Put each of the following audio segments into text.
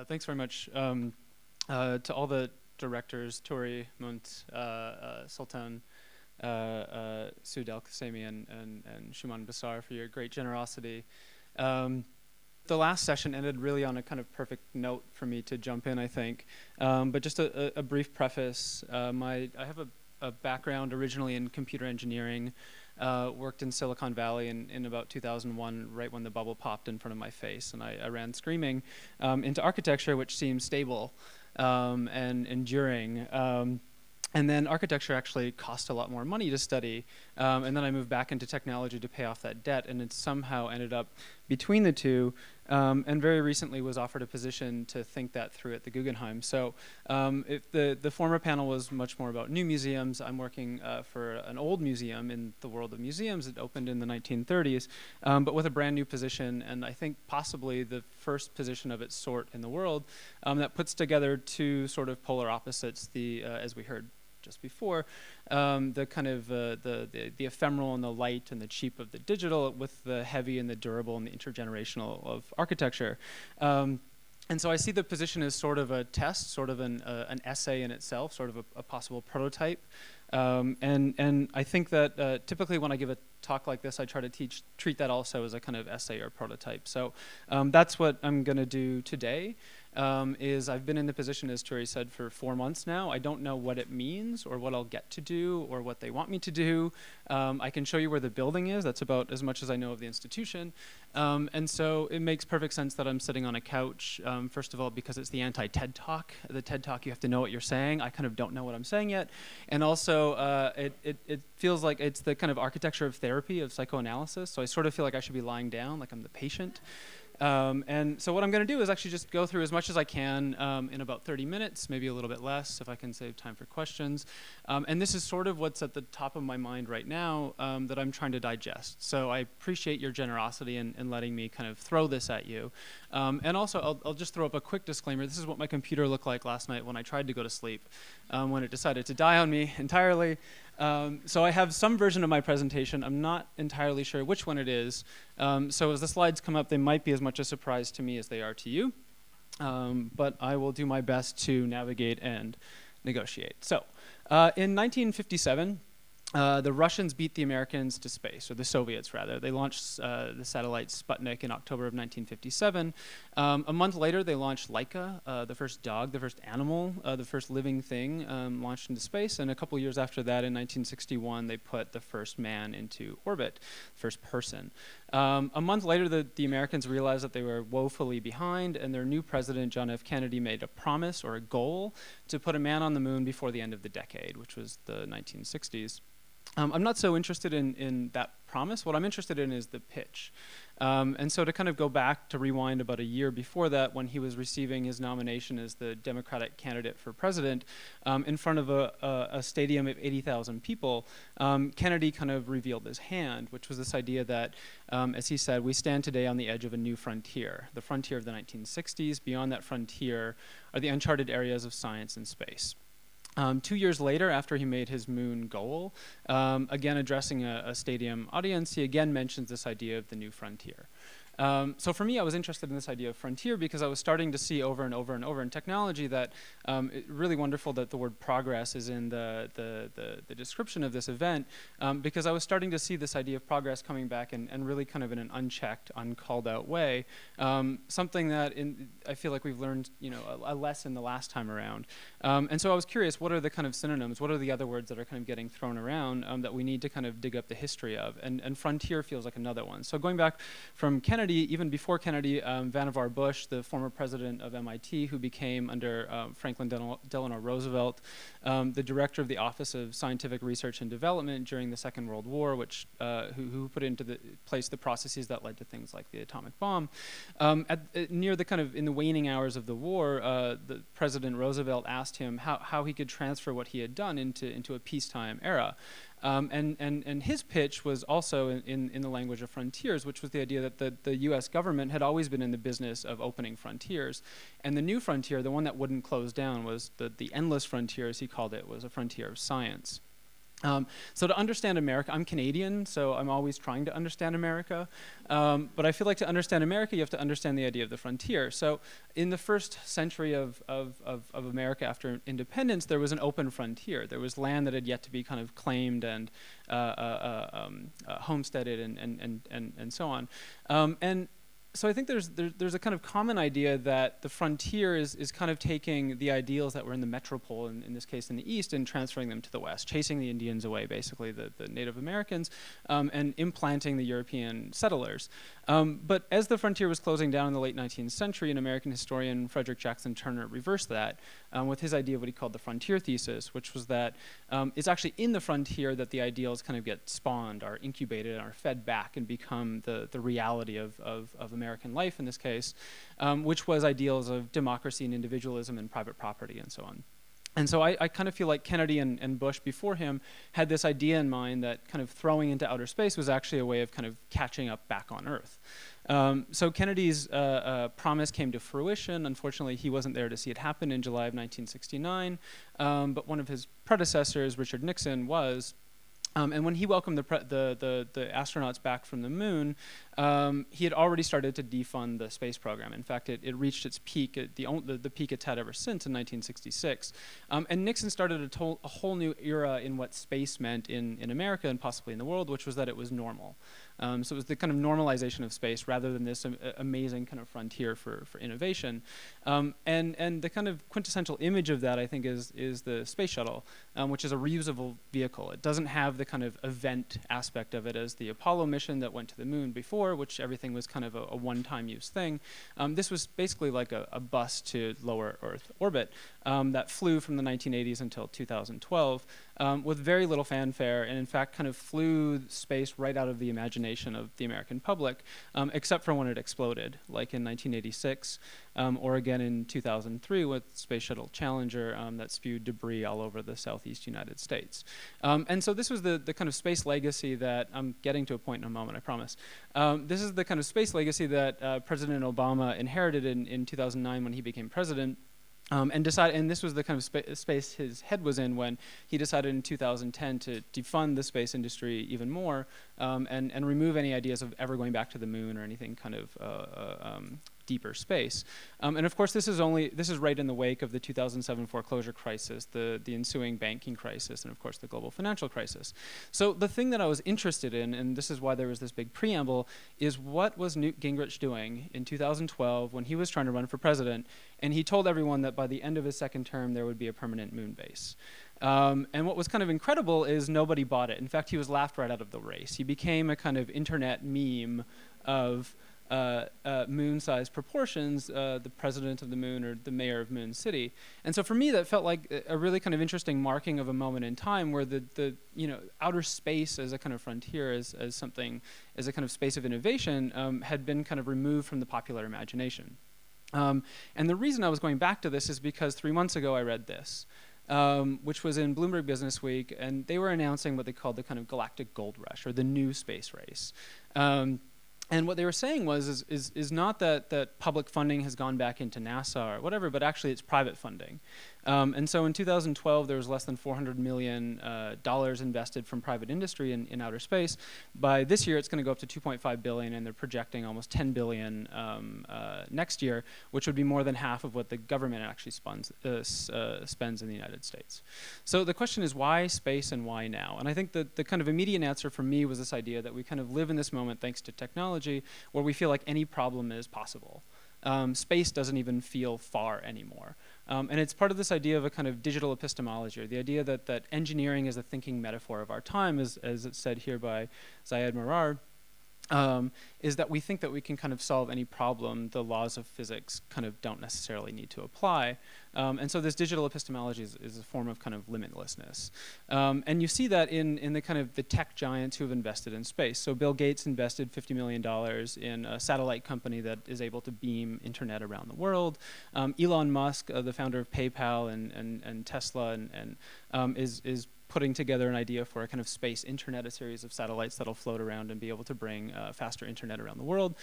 Thanks very much. To all the directors, Tori, Munt, Sultan, Sudel Kasemi, and Shuman Basar for your great generosity. The last session ended really on a kind of perfect note for me to jump in, I think. But just a brief preface. I have a background originally in computer engineering. Worked in Silicon Valley in about 2001, right when the bubble popped in front of my face, and I ran screaming into architecture, which seemed stable and enduring. And then architecture actually cost a lot more money to study, and then I moved back into technology to pay off that debt, and it somehow ended up between the two, and very recently was offered a position to think that through at the Guggenheim. So the former panel was much more about new museums. I'm working for an old museum in the world of museums. It opened in the 1930s, but with a brand new position, and I think possibly the first position of its sort in the world that puts together two sort of polar opposites, as we heard just before, the kind of the ephemeral and the light and the cheap of the digital with the heavy and the durable and the intergenerational of architecture. And so I see the position as sort of a test, sort of an essay in itself, sort of a possible prototype. And I think that typically when I give a talk like this, I try to treat that also as a kind of essay or prototype. So that's what I'm going to do today. I've been in the position, as Turi said, for 4 months now. I don't know what it means or what I'll get to do or what they want me to do. I can show you where the building is. That's about as much as I know of the institution. And so it makes perfect sense that I'm sitting on a couch, first of all, because it's the anti-TED Talk. The TED Talk, you have to know what you're saying. I kind of don't know what I'm saying yet. And also, it feels like it's the kind of architecture of therapy, of psychoanalysis. So I sort of feel like I should be lying down, like I'm the patient. And so what I'm going to do is actually just go through as much as I can in about 30 minutes, maybe a little bit less if I can save time for questions. And this is sort of what's at the top of my mind right now that I'm trying to digest. So I appreciate your generosity in letting me kind of throw this at you. And also, I'll just throw up a quick disclaimer. This is what my computer looked like last night when I tried to go to sleep, when it decided to die on me entirely. So I have some version of my presentation. I'm not entirely sure which one it is. So as the slides come up, they might be as much a surprise to me as they are to you. But I will do my best to navigate and negotiate. So in 1957, the Russians beat the Americans to space, or the Soviets rather. They launched the satellite Sputnik in October of 1957. A month later, they launched Laika, the first dog, the first animal, the first living thing launched into space. And a couple years after that, in 1961, they put the first man into orbit, first person. A month later, the Americans realized that they were woefully behind, and their new president, John F. Kennedy, made a promise or a goal to put a man on the moon before the end of the decade, which was the 1960s. I'm not so interested in that promise. What I'm interested in is the pitch. And so to kind of go back, to rewind about a year before that, when he was receiving his nomination as the Democratic candidate for president, in front of a stadium of 80,000 people, Kennedy kind of revealed his hand, which was this idea that, as he said, we stand today on the edge of a new frontier, the frontier of the 1960s. Beyond that frontier are the uncharted areas of science and space. 2 years later, after he made his moon goal, again addressing a stadium audience, he again mentions this idea of the new frontier. So for me, I was interested in this idea of frontier because I was starting to see over and over and over in technology that it's really wonderful that the word progress is in the description of this event, because I was starting to see this idea of progress coming back and really kind of in an unchecked, uncalled out way, something that I feel like we've learned a lesson the last time around. And so I was curious, what are the kind of synonyms, what are the other words that are kind of getting thrown around that we need to kind of dig up the history of? And frontier feels like another one. So going back from Kennedy, even before Kennedy, Vannevar Bush, the former president of MIT, who became under Franklin Delano Roosevelt, the director of the Office of Scientific Research and Development during the Second World War, who put into place the processes that led to things like the atomic bomb. Near the kind of in the waning hours of the war, the President Roosevelt asked him how he could transfer what he had done into a peacetime era. And his pitch was also in the language of frontiers, which was the idea that the US government had always been in the business of opening frontiers. And the new frontier, the one that wouldn't close down, was the endless frontier, as he called it, was a frontier of science. So to understand America, I'm Canadian, so I'm always trying to understand America. But I feel like to understand America, you have to understand the idea of the frontier. So in the first century of America after independence, there was an open frontier. There was land that had yet to be kind of claimed and homesteaded and so on. And so I think there's a kind of common idea that the frontier is kind of taking the ideals that were in the metropole, in this case in the East, and transferring them to the West, chasing the Indians away, basically, the Native Americans, and implanting the European settlers. But as the frontier was closing down in the late 19th century, an American historian, Frederick Jackson Turner, reversed that with his idea of what he called the frontier thesis, which was that it's actually in the frontier that the ideals kind of get spawned, are incubated, are fed back, and become the reality of American life in this case, which was ideals of democracy and individualism and private property and so on. And so I kind of feel like Kennedy and Bush before him had this idea in mind that kind of throwing into outer space was actually a way of kind of catching up back on Earth. So Kennedy's promise came to fruition. Unfortunately, he wasn't there to see it happen in July of 1969, but one of his predecessors, Richard Nixon, was. And when he welcomed the astronauts back from the moon, he had already started to defund the space program. In fact, it reached its peak, the peak it's had ever since in 1966. And Nixon started a whole new era in what space meant in America and possibly in the world, which was that it was normal. So it was the kind of normalization of space rather than this amazing kind of frontier for innovation. And the kind of quintessential image of that, I think, is the space shuttle, which is a reusable vehicle. It doesn't have the kind of event aspect of it as the Apollo mission that went to the moon before, which everything was kind of a one-time use thing. This was basically like a bus to lower Earth orbit that flew from the 1980s until 2012 with very little fanfare, and in fact kind of flew space right out of the imagination of the American public, except for when it exploded, like in 1986, or again in 2003 with Space Shuttle Challenger that spewed debris all over the southeast United States. And so this was the kind of space legacy that, I'm getting to a point in a moment, I promise. This is the kind of space legacy that President Obama inherited in 2009 when he became president. And this was the kind of space his head was in when he decided in 2010 to defund the space industry even more, and remove any ideas of ever going back to the moon or anything kind of deeper space. And of course, this is right in the wake of the 2007 foreclosure crisis, the ensuing banking crisis, and of course the global financial crisis. So the thing that I was interested in, and this is why there was this big preamble, is what was Newt Gingrich doing in 2012 when he was trying to run for president, and he told everyone that by the end of his second term there would be a permanent moon base. And what was kind of incredible is nobody bought it. In fact, he was laughed right out of the race. He became a kind of internet meme of moon-sized proportions, the president of the moon or the mayor of Moon City. And so for me, that felt like a really kind of interesting marking of a moment in time where the outer space as a kind of frontier, as a kind of space of innovation, had been kind of removed from the popular imagination. And the reason I was going back to this is because 3 months ago I read this, which was in Bloomberg Business Week, and they were announcing what they called the kind of galactic gold rush, or the new space race. And what they were saying is not that public funding has gone back into NASA or whatever, but actually it's private funding. And so in 2012, there was less than $400 million invested from private industry in outer space. By this year, it's going to go up to $2.5 billion, and they're projecting almost $10 billion next year, which would be more than half of what the government actually spends in the United States. So the question is, why space and why now? And I think that the kind of immediate answer for me was this idea that we kind of live in this moment thanks to technology, where we feel like any problem is possible. Space doesn't even feel far anymore. And it's part of this idea of a kind of digital epistemology, or the idea that engineering is a thinking metaphor of our time, as it's said here by Zayed Marar, is that we think that we can kind of solve any problem. The laws of physics kind of don't necessarily need to apply. And so this digital epistemology is a form of kind of limitlessness. And you see that in the kind of the tech giants who have invested in space. So Bill Gates invested $50 million in a satellite company that is able to beam internet around the world. Elon Musk, the founder of PayPal and Tesla, is putting together an idea for a kind of space internet, a series of satellites that'll float around and be able to bring faster internet around the world.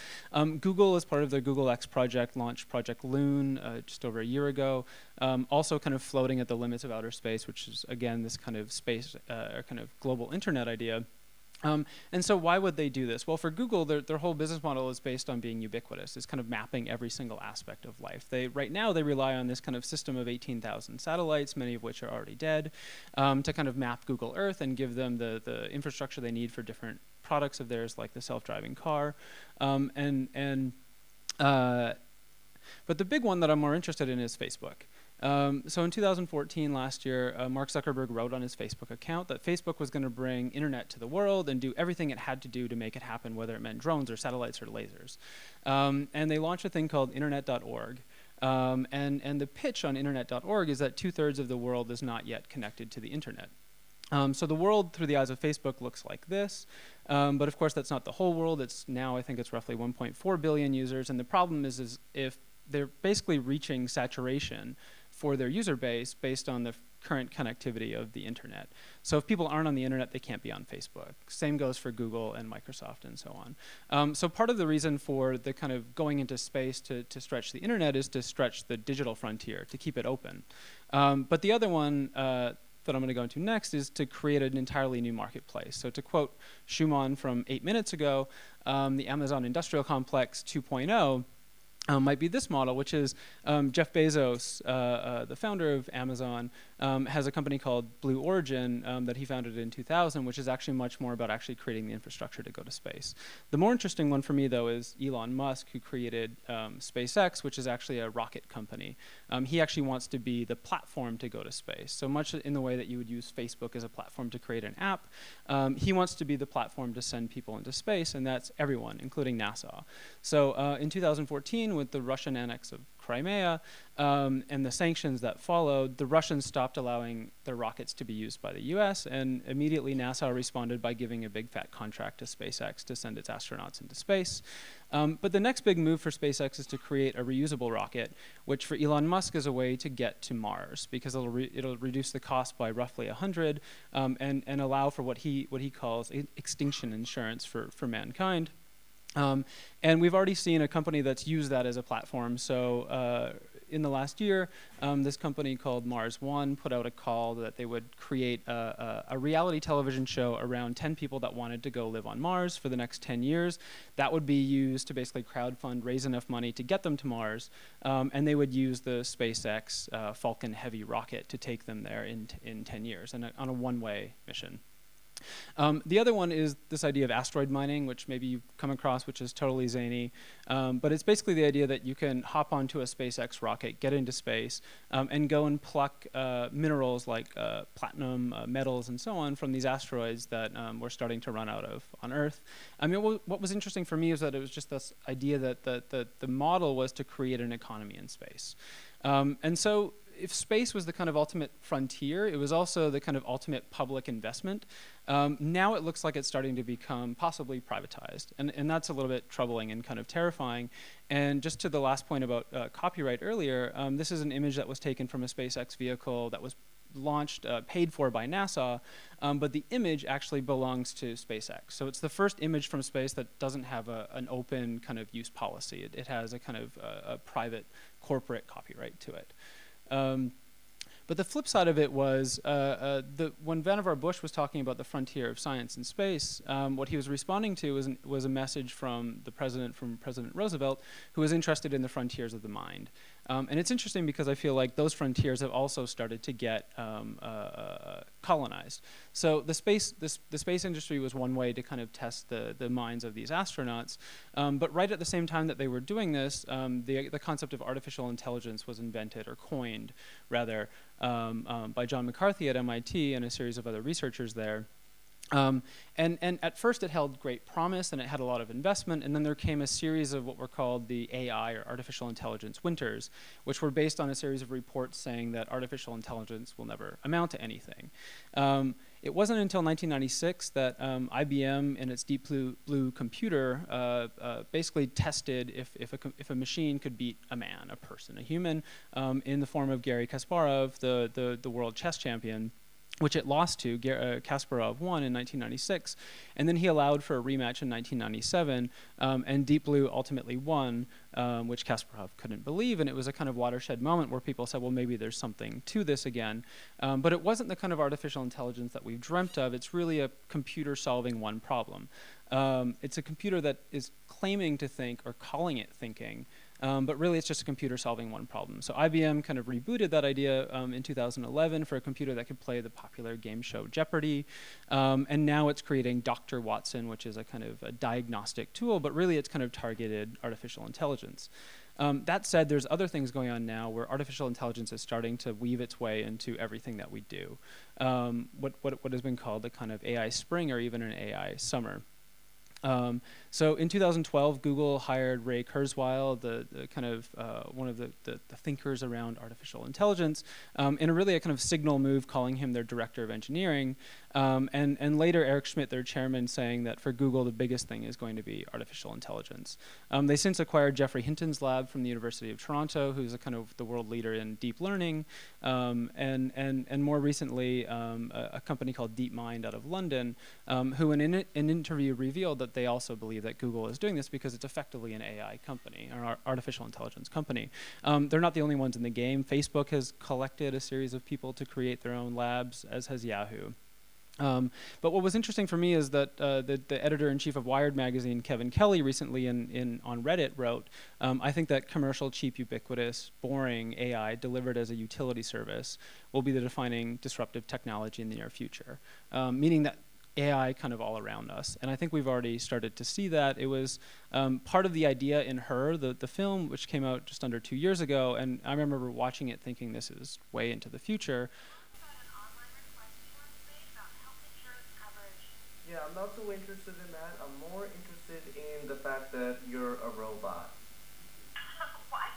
Google, as part of their Google X project, launched Project Loon just over a year ago. also kind of floating at the limits of outer space, which is, again, this kind of space, or kind of global internet idea. And so why would they do this? Well, for Google, their whole business model is based on being ubiquitous. It's kind of mapping every single aspect of life. Right now, they rely on this kind of system of 18,000 satellites, many of which are already dead, to kind of map Google Earth and give them the infrastructure they need for different products of theirs, like the self-driving car. But the big one that I'm more interested in is Facebook. So in 2014, last year, Mark Zuckerberg wrote on his Facebook account that Facebook was going to bring internet to the world and do everything it had to do to make it happen, whether it meant drones or satellites or lasers. And they launched a thing called internet.org. And the pitch on internet.org is that 2/3 of the world is not yet connected to the internet. So the world through the eyes of Facebook looks like this. But of course, that's not the whole world. It's now, I think it's roughly 1.4 billion users. And the problem is if they're basically reaching saturation for their user base based on the current connectivity of the internet. So if people aren't on the internet, they can't be on Facebook. Same goes for Google and Microsoft and so on. So part of the reason for the kind of going into space to stretch the internet is to stretch the digital frontier, to keep it open. But the other one that I'm going to go into next is to create an entirely new marketplace. So to quote Schumann from 8 minutes ago, the Amazon Industrial Complex 2.0 might be this model, which is Jeff Bezos, the founder of Amazon, has a company called Blue Origin that he founded in 2000, which is actually much more about actually creating the infrastructure to go to space. The more interesting one for me, though, is Elon Musk, who created SpaceX, which is actually a rocket company. He actually wants to be the platform to go to space. So much in the way that you would use Facebook as a platform to create an app, he wants to be the platform to send people into space, and that's everyone, including NASA. So in 2014, with the Russian annex of Crimea and the sanctions that followed, the Russians stopped allowing their rockets to be used by the US, and immediately NASA responded by giving a big fat contract to SpaceX to send its astronauts into space. But the next big move for SpaceX is to create a reusable rocket, which for Elon Musk is a way to get to Mars, because it'll reduce the cost by roughly 100 and allow for what he calls extinction insurance for mankind. And we've already seen a company that's used that as a platform. So in the last year, this company called Mars One put out a call that they would create a reality television show around 10 people that wanted to go live on Mars for the next 10 years. That would be used to basically crowdfund, raise enough money to get them to Mars, and they would use the SpaceX Falcon Heavy rocket to take them there in 10 years, and on a one-way mission. The other one is this idea of asteroid mining, which maybe you've come across, which is totally zany. But it's basically the idea that you can hop onto a SpaceX rocket, get into space, and go and pluck minerals like platinum, metals, and so on from these asteroids that we're starting to run out of on Earth. I mean, what was interesting for me is that it was just this idea that the model was to create an economy in space. And so if space was the kind of ultimate frontier, it was also the kind of ultimate public investment. Now it looks like it's starting to become possibly privatized. And that's a little bit troubling and kind of terrifying. And just to the last point about copyright earlier, this is an image that was taken from a SpaceX vehicle that was launched, paid for by NASA, but the image actually belongs to SpaceX. So it's the first image from space that doesn't have an open kind of use policy. It has a kind of a private corporate copyright to it. But the flip side of it was when Vannevar Bush was talking about the frontier of science and space, what he was responding to was a message from President Roosevelt, who was interested in the frontiers of the mind. And it's interesting because I feel like those frontiers have also started to get colonized. So the space industry was one way to kind of test the minds of these astronauts. But right at the same time that they were doing this, the concept of artificial intelligence was invented, or coined, rather, by John McCarthy at MIT and a series of other researchers there. And at first it held great promise and it had a lot of investment, and then there came a series of what were called the AI, or artificial intelligence winters, which were based on a series of reports saying that artificial intelligence will never amount to anything. It wasn't until 1996 that IBM and its Deep Blue computer basically tested if a machine could beat a man, a person, a human, in the form of Garry Kasparov, the world chess champion. which it lost to. Kasparov won in 1996, and then he allowed for a rematch in 1997, and Deep Blue ultimately won, which Kasparov couldn't believe, and it was a kind of watershed moment where people said, well, maybe there's something to this again. But it wasn't the kind of artificial intelligence that we've dreamt of. It's really a computer solving one problem. It's a computer that is claiming to think or calling it thinking, but really it's just a computer solving one problem. So IBM kind of rebooted that idea in 2011 for a computer that could play the popular game show Jeopardy, and now it's creating Dr. Watson, which is a kind of a diagnostic tool, but really it's kind of targeted artificial intelligence. That said, there's other things going on now where artificial intelligence is starting to weave its way into everything that we do. What has been called the kind of AI spring or even an AI summer. So in 2012, Google hired Ray Kurzweil, the kind of one of the thinkers around artificial intelligence, in a really a kind of signal move, calling him their director of engineering, and later Eric Schmidt, their chairman, saying that for Google the biggest thing is going to be artificial intelligence. They since acquired Geoffrey Hinton's lab from the University of Toronto, who's a kind of the world leader in deep learning, and more recently a company called DeepMind out of London, who in an interview revealed that they also believe that Google is doing this because it's effectively an AI company, or artificial intelligence company. They're not the only ones in the game. Facebook has collected a series of people to create their own labs, as has Yahoo. But what was interesting for me is that the editor-in-chief of Wired magazine, Kevin Kelly, recently on Reddit wrote, I think that commercial, cheap, ubiquitous, boring AI delivered as a utility service will be the defining disruptive technology in the near future, meaning that AI kind of all around us. And I think we've already started to see that. It was part of the idea in Her, the film, which came out just under 2 years ago, and I remember watching it thinking this is way into the future. Yeah, I'm not so interested in that. I'm more interested in the fact that you're a robot. What?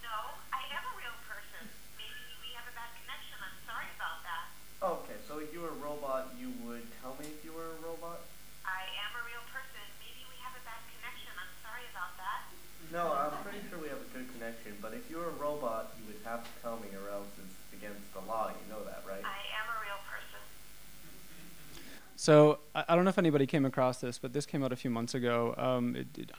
No, I am a real person. Maybe we have a bad connection. I'm sorry about that. Okay, so if you were a robot, you would tell me if you were a robot? I am a real person. Maybe we have a bad connection. I'm sorry about that. No, I'm pretty sure we have a good connection, but if you were a robot, you would have to tell me, or else it's against the law. You know that, right? I am a real person. So I don't know if anybody came across this, but this came out a few months ago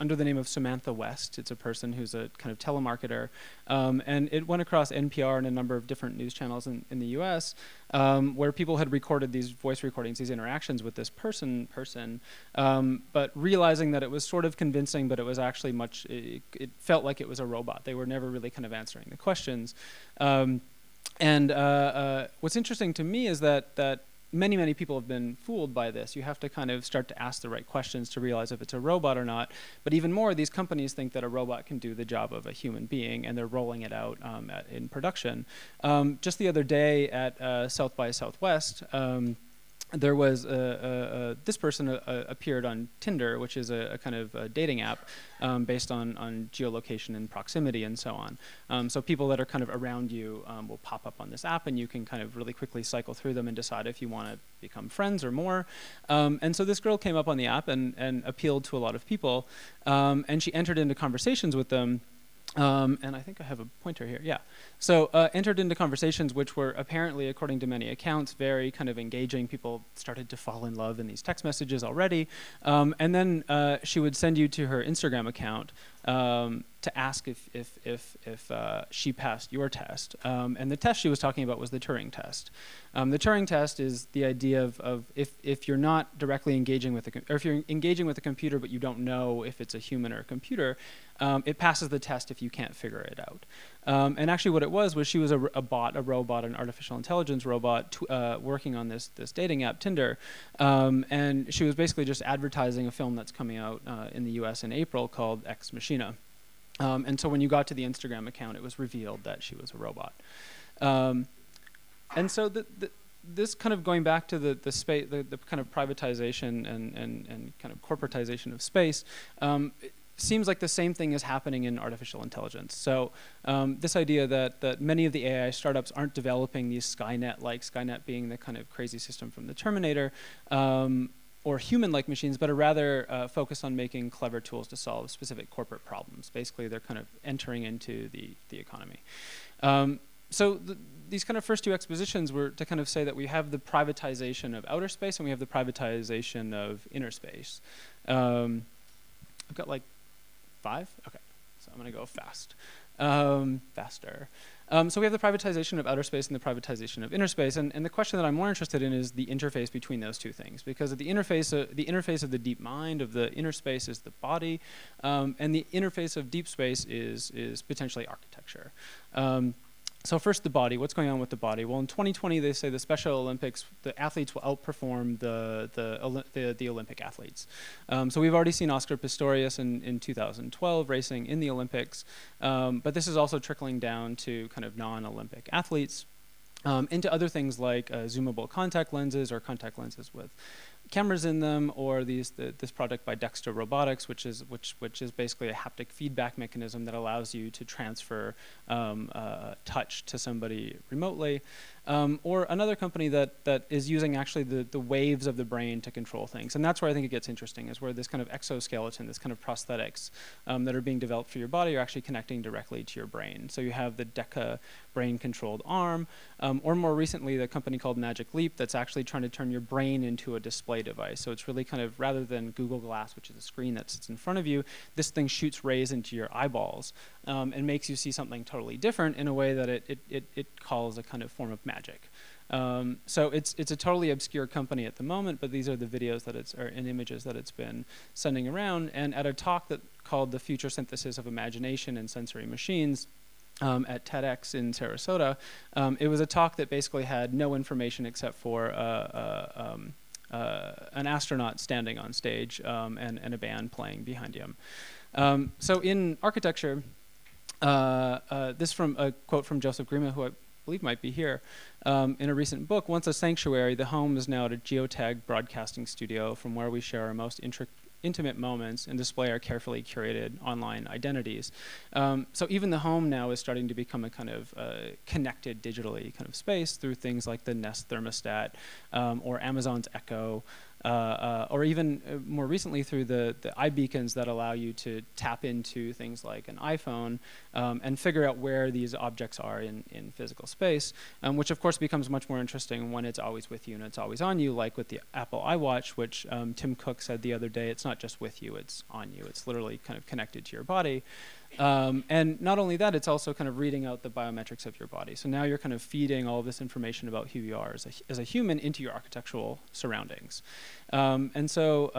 under the name of Samantha West. It's a person who's a kind of telemarketer, and it went across NPR and a number of different news channels in the US, where people had recorded these voice recordings, these interactions with this person, but realizing that it was sort of convincing, but it was actually it felt like it was a robot. They were never really kind of answering the questions. And what's interesting to me is that many people have been fooled by this. You have to kind of start to ask the right questions to realize if it's a robot or not. But even more, these companies think that a robot can do the job of a human being, and they're rolling it out in production. Just the other day at South by Southwest, there was this person appeared on Tinder, which is a kind of a dating app based on geolocation and proximity and so on. So people that are kind of around you will pop up on this app, and you can kind of really quickly cycle through them and decide if you want to become friends or more. And so this girl came up on the app and appealed to a lot of people, and she entered into conversations with them. And I think I have a pointer here, yeah. So entered into conversations which were apparently, according to many accounts, very kind of engaging. People started to fall in love in these text messages already. And then she would send you to her Instagram account to ask if she passed your test. And the test she was talking about was the Turing test. The Turing test is the idea of if you're not directly engaging with or if you're engaging with a computer but you don't know if it's a human or a computer, it passes the test if you can't figure it out. And actually what it was she was a bot, a robot, an artificial intelligence robot working on this dating app, Tinder. And she was basically just advertising a film that's coming out in the US in April called Ex Machina. And so when you got to the Instagram account, it was revealed that she was a robot. And so this kind of going back to the space, the kind of privatization and kind of corporatization of space, it seems like the same thing is happening in artificial intelligence. So this idea that many of the AI startups aren't developing these Skynet being the kind of crazy system from the Terminator, or human-like machines, but are rather focused on making clever tools to solve specific corporate problems. Basically, they're kind of entering into the economy. So these kind of first two expositions were to kind of say that we have the privatization of outer space and we have the privatization of inner space. I've got like 5? Okay, so I'm gonna go fast, faster. So we have the privatization of outer space and the privatization of inner space, and the question that I'm more interested in is the interface between those two things, because at the interface of the deep mind, of the inner space, is the body, and the interface of deep space is potentially architecture. So first, the body. What's going on with the body? Well, in 2020, they say the Special Olympics, the athletes will outperform the Olympic athletes. So we've already seen Oscar Pistorius in 2012 racing in the Olympics, but this is also trickling down to kind of non-Olympic athletes, into other things like zoomable contact lenses or contact lenses with cameras in them, or this product by Dexter Robotics, which is basically a haptic feedback mechanism that allows you to transfer touch to somebody remotely, or another company that is using actually the waves of the brain to control things. And that's where I think it gets interesting, is where this kind of exoskeleton, this kind of prosthetics that are being developed for your body are actually connecting directly to your brain. So you have the DECA brain-controlled arm, or more recently, the company called Magic Leap that's actually trying to turn your brain into a display device. So it's really kind of, rather than Google Glass, which is a screen that sits in front of you, this thing shoots rays into your eyeballs and makes you see something totally different in a way that it calls a kind of form of magic. So it's a totally obscure company at the moment, but these are the videos and images that it's been sending around. And at a talk called The Future Synthesis of Imagination and Sensory Machines, at TEDx in Sarasota, it was a talk that basically had no information except for an astronaut standing on stage and a band playing behind him. So in architecture, this from a quote from Joseph Grima, who I believe might be here, in a recent book: "Once a sanctuary, the home is now a geotagged broadcasting studio from where we share our most intimate moments and display our carefully curated online identities." So even the home now is starting to become a kind of connected digitally kind of space through things like the Nest thermostat, or Amazon's Echo, or even more recently through the iBeacons that allow you to tap into things like an iPhone and figure out where these objects are in physical space, which of course becomes much more interesting when it's always with you and it's always on you, like with the Apple iWatch, which Tim Cook said the other day, it's not just with you, it's on you. It's literally kind of connected to your body. And not only that, it's also kind of reading out the biometrics of your body. So now you're kind of feeding all of this information about who you are as a human into your architectural surroundings. And so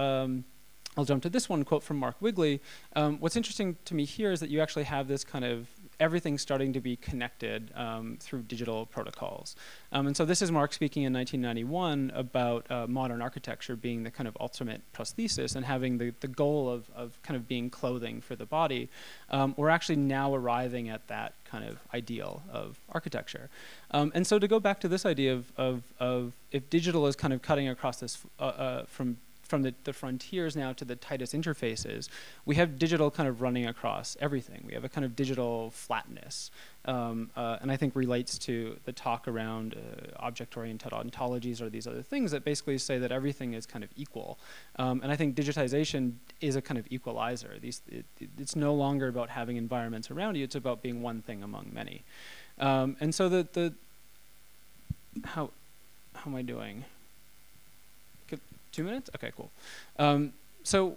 I'll jump to this one quote from Mark Wigley. What's interesting to me here is that you actually have this kind of everything starting to be connected through digital protocols. And so this is Mark speaking in 1991 about modern architecture being the kind of ultimate prosthesis and having the goal of kind of being clothing for the body. We're actually now arriving at that kind of ideal of architecture. And so to go back to this idea of if digital is kind of cutting across this from the frontiers now to the tightest interfaces, we have digital kind of running across everything. We have a kind of digital flatness, and I think relates to the talk around object-oriented ontologies or these other things that basically say that everything is kind of equal. And I think digitization is a kind of equalizer. It's no longer about having environments around you, it's about being one thing among many. And so how am I doing? 2 minutes? Okay, cool. So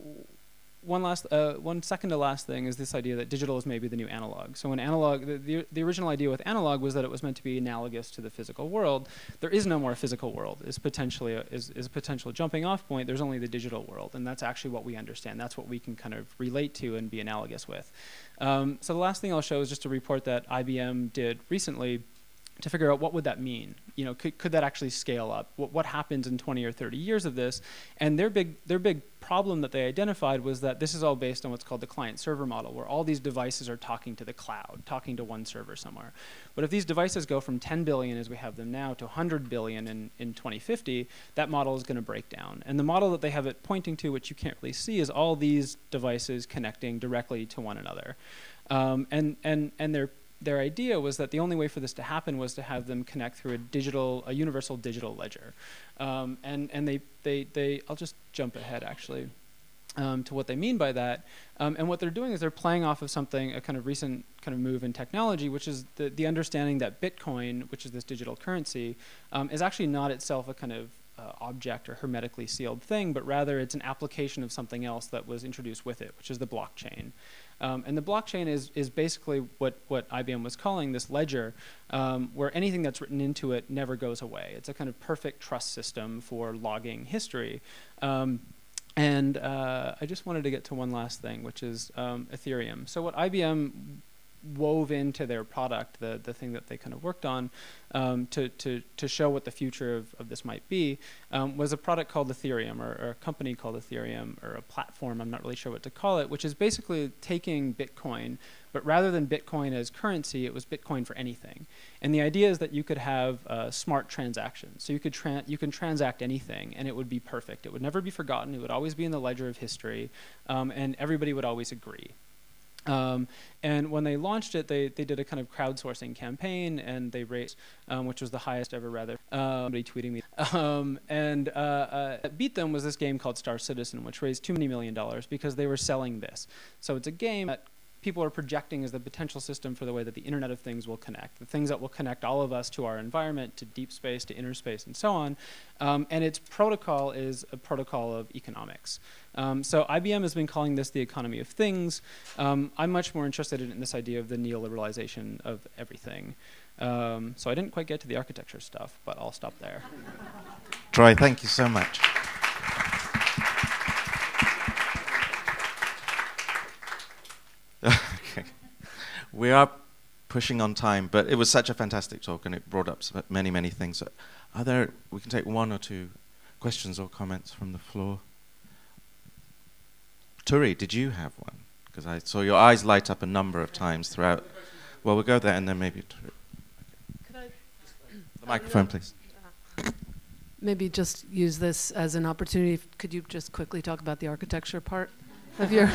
one second to last thing is this idea that digital is maybe the new analog. So when analog, the original idea with analog was that it was meant to be analogous to the physical world. There is no more physical world. Is potentially a potential jumping off point. There's only the digital world, and that's actually what we understand. That's what we can kind of relate to and be analogous with. So the last thing I'll show is just a report that IBM did recently to figure out what would that mean. You know, could that actually scale up? What happens in 20 or 30 years of this? And their big problem that they identified was that this is all based on what's called the client-server model, where all these devices are talking to the cloud, talking to one server somewhere. But if these devices go from 10 billion as we have them now to 100 billion in 2050, that model is going to break down. And the model that they have it pointing to, which you can't really see, is all these devices connecting directly to one another. And their idea was that the only way for this to happen was to have them connect through a universal digital ledger. And I'll just jump ahead actually. to what they mean by that. And what they're doing is they're playing off of something, a kind of recent kind of move in technology, which is the understanding that Bitcoin, which is this digital currency, is actually not itself a kind of object or hermetically sealed thing, but rather it's an application of something else that was introduced with it, which is the blockchain. And the blockchain is basically what IBM was calling this ledger, where anything that's written into it never goes away. It's a kind of perfect trust system for logging history. And I just wanted to get to one last thing, which is Ethereum. So what IBM wove into their product, the thing that they kind of worked on to show what the future of this might be, was a product called Ethereum, or a company called Ethereum, or a platform, I'm not really sure what to call it, which is basically taking Bitcoin, but rather than Bitcoin as currency, it was Bitcoin for anything. And the idea is that you could have smart transactions. So you can transact anything, and it would be perfect. It would never be forgotten. It would always be in the ledger of history, and everybody would always agree. And when they launched it, they did a kind of crowdsourcing campaign, and they raised, which was the highest ever, rather. Somebody tweeting me. What beat them was this game called Star Citizen, which raised $2 million because they were selling this. So it's a game that people are projecting as the potential system for the way that the Internet of Things will connect, the things that will connect all of us to our environment, to deep space, to inner space, and so on. And its protocol is a protocol of economics. So IBM has been calling this the economy of things. I'm much more interested in this idea of the neoliberalization of everything. So I didn't quite get to the architecture stuff, but I'll stop there. Troy, thank you so much. Okay. We are pushing on time, but it was such a fantastic talk, and it brought up many, many things. We can take one or two questions or comments from the floor. Turi, did you have one? Because I saw your eyes light up a number of times throughout. Well, we'll go there, and then maybe Turi. Could I? The microphone, please. Maybe just use this as an opportunity. Could you just quickly talk about the architecture part of your?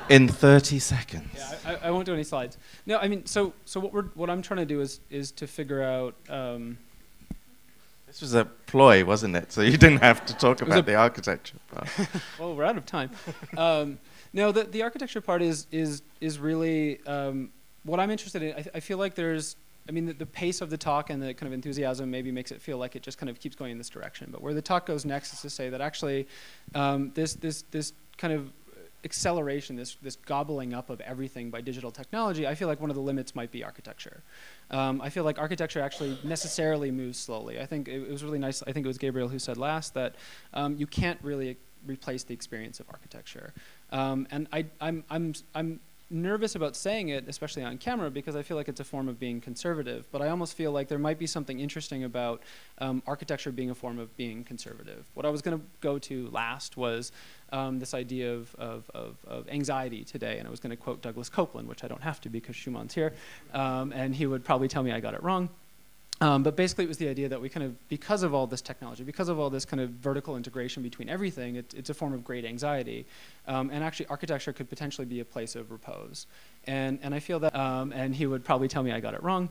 In 30 seconds. Yeah, I won't do any slides. No, I mean, so what I'm trying to do is to figure out. This was a ploy, wasn't it? So you didn't have to talk about the architecture part. Well, we're out of time. No, the architecture part is really what I'm interested in. I feel like there's. I mean, the pace of the talk and the kind of enthusiasm maybe makes it feel like it just kind of keeps going in this direction. But where the talk goes next is to say that actually this kind of acceleration, this gobbling up of everything by digital technology, I feel like one of the limits might be architecture. I feel like architecture actually necessarily moves slowly. I think it was really nice. I think it was Gabriel who said last that you can't really replace the experience of architecture. And I'm nervous about saying it, especially on camera, because I feel like it's a form of being conservative. But I almost feel like there might be something interesting about architecture being a form of being conservative. What I was going to go to last was this idea of anxiety today, and I was going to quote Douglas Copeland, which I don't have to because Schumann's here, and he would probably tell me I got it wrong. But basically, it was the idea that we kind of, because of all this technology, because of all this kind of vertical integration between everything, it's a form of great anxiety. And actually, architecture could potentially be a place of repose. And I feel that, and he would probably tell me I got it wrong.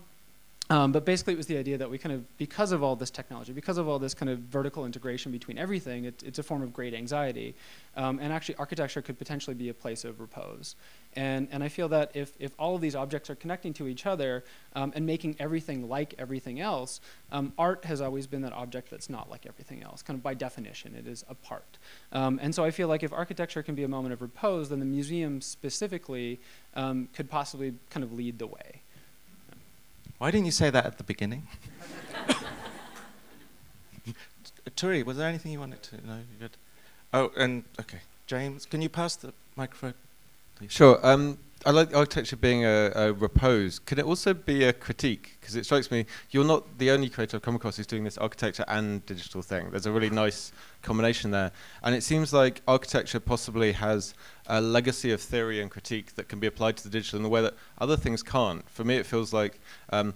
But basically, it was the idea that we kind of, because of all this technology, because of all this kind of vertical integration between everything, it's a form of great anxiety. And actually, architecture could potentially be a place of repose. And I feel that if all of these objects are connecting to each other and making everything like everything else, art has always been that object that's not like everything else. Kind of by definition, it is apart. And so I feel like if architecture can be a moment of repose, then the museum specifically could possibly kind of lead the way. Why didn't you say that at the beginning? Turi, was there anything you wanted to know? You good? Oh, and okay, James, can you pass the microphone, please? Sure. I like architecture being a repose. Can it also be a critique? Because it strikes me you're not the only creator I've come across who's doing this architecture and digital thing. There's a really nice combination there. And it seems like architecture possibly has a legacy of theory and critique that can be applied to the digital in a way that other things can't. For me, it feels like the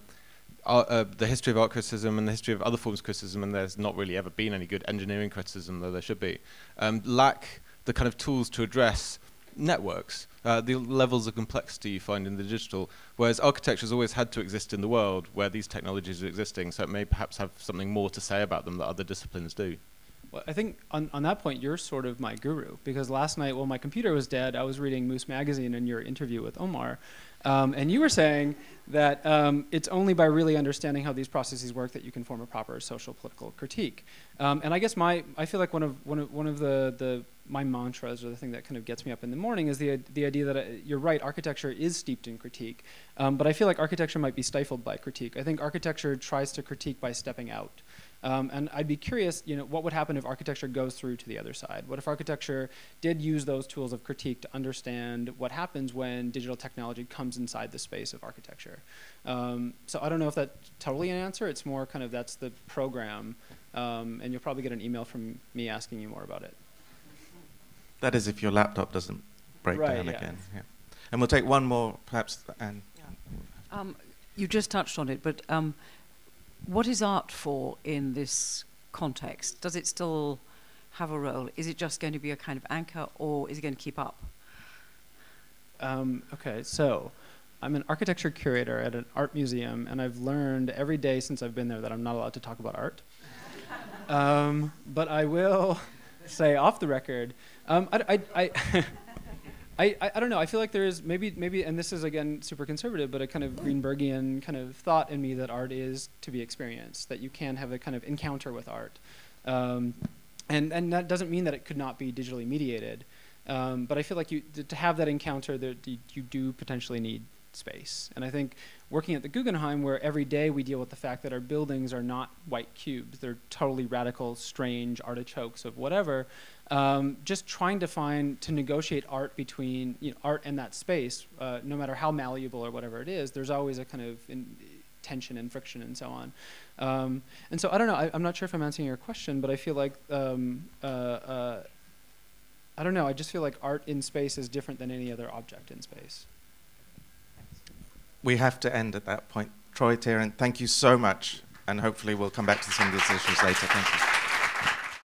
history of art criticism and the history of other forms of criticism, and there's not really ever been any good engineering criticism, though there should be, lack the kind of tools to address networks, the levels of complexity you find in the digital, whereas architecture has always had to exist in the world where these technologies are existing, so it may perhaps have something more to say about them that other disciplines do. Well, I think on that point, you're sort of my guru, because last night, while my computer was dead, I was reading Moose Magazine and your interview with Omar, and you were saying that it's only by really understanding how these processes work that you can form a proper social political critique. And I guess I feel like one of my mantras, or the thing that kind of gets me up in the morning, is the idea that you're right, architecture is steeped in critique, but I feel like architecture might be stifled by critique. I think architecture tries to critique by stepping out. And I'd be curious, what would happen if architecture goes through to the other side? What if architecture did use those tools of critique to understand what happens when digital technology comes inside the space of architecture? So I don't know if that's totally an answer. It's more kind of that's the program, and you'll probably get an email from me asking you more about it. That is if your laptop doesn't break down again. Yeah. And we'll take one more, perhaps, Anne. Yeah. You just touched on it, but what is art for in this context? Does it still have a role? Is it just going to be a kind of anchor, or is it going to keep up? Okay, so I'm an architecture curator at an art museum, and I've learned every day since I've been there that I'm not allowed to talk about art. But I will say off the record, I don't know. I feel like there is maybe, and this is again super conservative, but a kind of Greenbergian kind of thought in me that art is to be experienced, that you can have a kind of encounter with art, and that doesn't mean that it could not be digitally mediated, but I feel like to have that encounter, you do potentially need space. And I think working at the Guggenheim, where every day we deal with the fact that our buildings are not white cubes, they're totally radical, strange artichokes of whatever. Just trying to negotiate art between art and that space, no matter how malleable or whatever it is, there's always a kind of tension and friction and so on. And so I don't know, I'm not sure if I'm answering your question, but I feel like, I don't know, I just feel like art in space is different than any other object in space. We have to end at that point. Troy, Therrien, thank you so much, and hopefully we'll come back to some of these issues later. Thank you.